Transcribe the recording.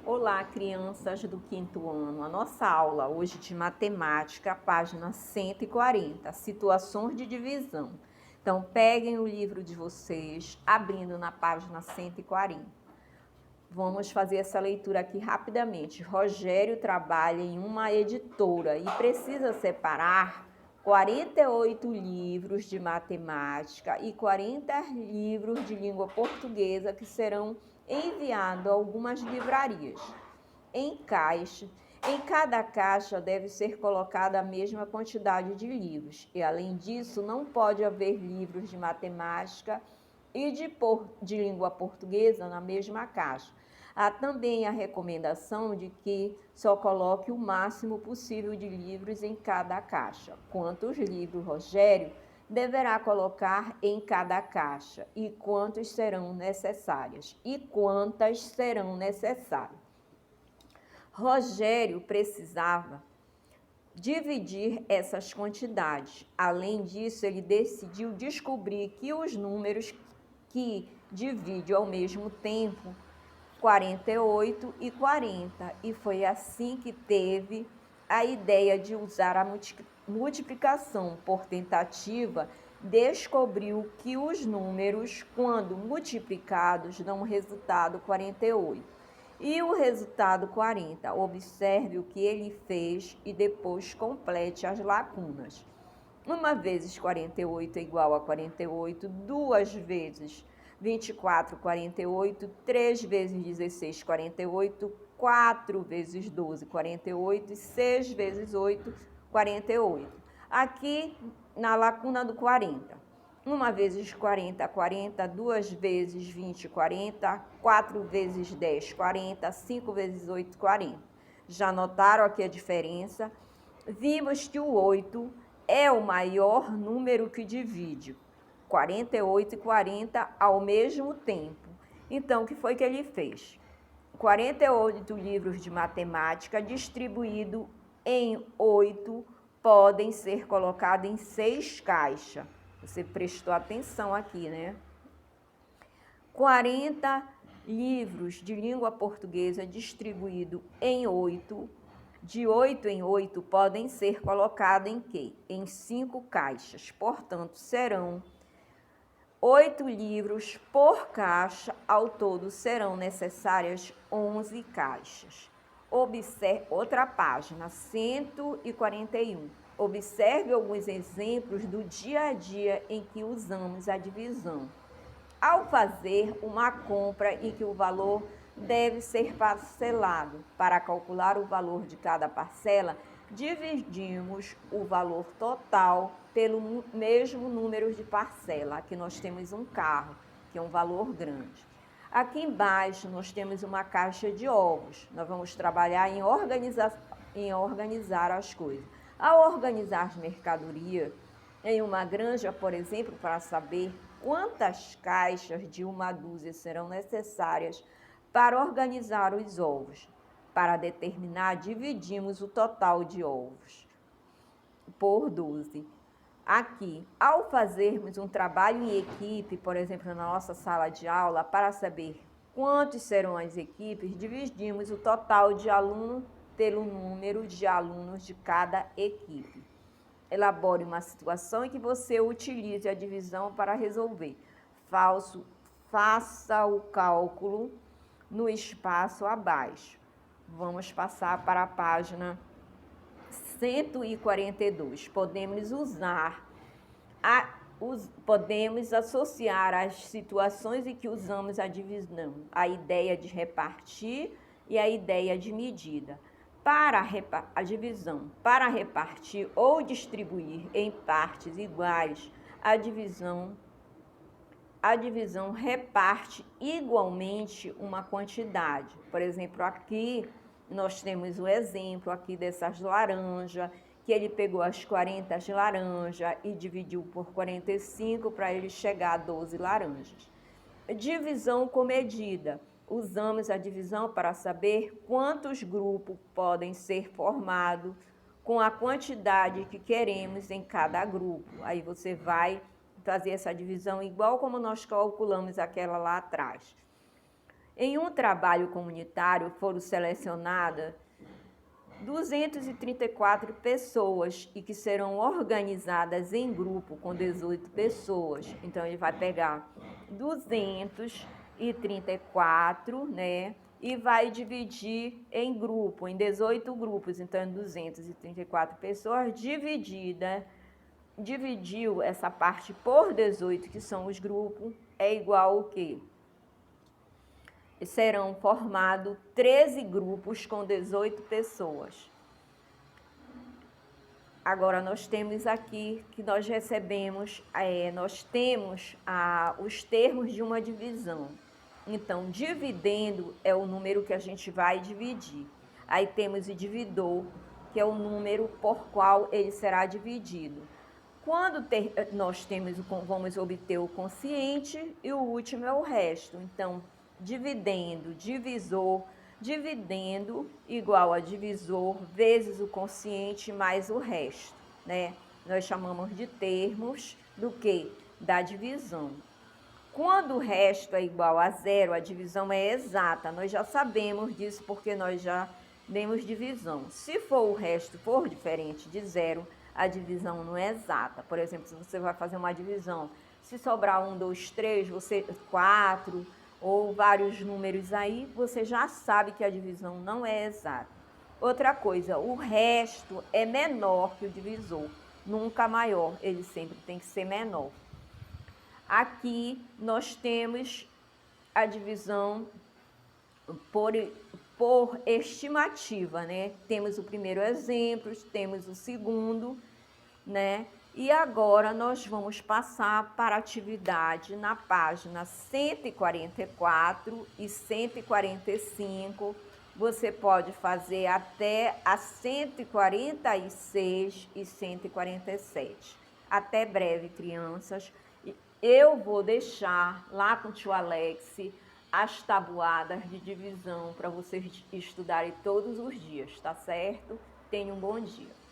Olá, crianças do quinto ano. A nossa aula hoje de matemática, página 140, situações de divisão. Então, peguem o livro de vocês, abrindo na página 140. Vamos fazer essa leitura aqui rapidamente. Rogério trabalha em uma editora e precisa separar 48 livros de matemática e 40 livros de língua portuguesa que serão enviados a algumas livrarias. Em cada caixa deve ser colocada a mesma quantidade de livros. E, além disso, não pode haver livros de matemática e de língua portuguesa na mesma caixa. Há também a recomendação de que só coloque o máximo possível de livros em cada caixa. Quantos livros Rogério deverá colocar em cada caixa e quantos serão necessários e quantas serão necessárias. Rogério precisava dividir essas quantidades. Além disso, ele decidiu descobrir que os números que divide ao mesmo tempo 48 e 40, e foi assim que teve a ideia de usar a multiplicação por tentativa. Descobriu que os números, quando multiplicados, dão um resultado 48 e o resultado 40. Observe o que ele fez e depois complete as lacunas. Uma vezes 48 é igual a 48, duas vezes 24, 48, 3 vezes 16, 48, 4 vezes 12, 48 e 6 vezes 8, 48. Aqui na lacuna do 40. 1 vezes 40, 40, 2 vezes 20, 40, 4 vezes 10, 40, 5 vezes 8, 40. Já notaram aqui a diferença? Vimos que o 8 é o maior número que divide 48 e 40 ao mesmo tempo. Então, o que foi que ele fez? 48 livros de matemática distribuídos em 8 podem ser colocados em 6 caixas. Você prestou atenção aqui, né? 40 livros de língua portuguesa distribuídos em 8, de 8 em 8, podem ser colocados em quê? Em 5 caixas. Portanto, serão 8 livros por caixa. Ao todo, serão necessárias 11 caixas. Observe outra página, 141. Observe alguns exemplos do dia a dia em que usamos a divisão. Ao fazer uma compra em que o valor deve ser parcelado, para calcular o valor de cada parcela, dividimos o valor total pelo mesmo número de parcela. Aqui nós temos um carro, que é um valor grande. Aqui embaixo nós temos uma caixa de ovos. Nós vamos trabalhar em organizar as coisas. Ao organizar as mercadorias em uma granja, por exemplo, para saber quantas caixas de uma dúzia serão necessárias para organizar os ovos. Para determinar, dividimos o total de ovos por 12. Aqui, ao fazermos um trabalho em equipe, por exemplo, na nossa sala de aula, para saber quantos serão as equipes, dividimos o total de alunos pelo número de alunos de cada equipe. Elabore uma situação em que você utilize a divisão para resolver. Faça o cálculo no espaço abaixo. Vamos passar para a página 142. Podemos associar as situações em que usamos a divisão, a ideia de repartir e a ideia de medida. Para a divisão, para repartir ou distribuir em partes iguais, a divisão reparte igualmente uma quantidade. Por exemplo, aqui nós temos o exemplo aqui dessas laranjas, que ele pegou as 40 laranjas e dividiu por 45 para ele chegar a 12 laranjas. Divisão com medida. Usamos a divisão para saber quantos grupos podem ser formados com a quantidade que queremos em cada grupo. Aí você vai fazer essa divisão igual como nós calculamos aquela lá atrás. Em um trabalho comunitário foram selecionadas 234 pessoas e que serão organizadas em grupo com 18 pessoas. Então, ele vai pegar 234, né? E vai dividir em grupo, em 18 grupos. Então, 234 pessoas dividiu essa parte por 18, que são os grupos, é igual ao quê? Serão formados 13 grupos com 18 pessoas. Agora, nós temos aqui que nós recebemos, nós temos os termos de uma divisão. Então, dividendo é o número que a gente vai dividir. Aí temos o dividor, que é o número por qual ele será dividido. Quando nós vamos obter o quociente e o último é o resto. Então, dividendo, divisor, dividendo igual a divisor vezes o quociente mais o resto, né? Nós chamamos de termos do quê? Da divisão. Quando o resto é igual a zero, a divisão é exata. Nós já sabemos disso porque nós já demos divisão. Se for o resto for diferente de zero, a divisão não é exata. Por exemplo, se você vai fazer uma divisão, se sobrar 1, 2, 3, 4 ou vários números aí, você já sabe que a divisão não é exata. Outra coisa, o resto é menor que o divisor, nunca maior, ele sempre tem que ser menor. Aqui nós temos a divisão por estimativa, né? Temos o primeiro exemplo, temos o segundo, né? E agora nós vamos passar para a atividade na página 144 e 145. Você pode fazer até a 146 e 147. Até breve, crianças. Eu vou deixar lá com o tio Alex as tabuadas de divisão para vocês estudarem todos os dias, tá certo? Tenham um bom dia.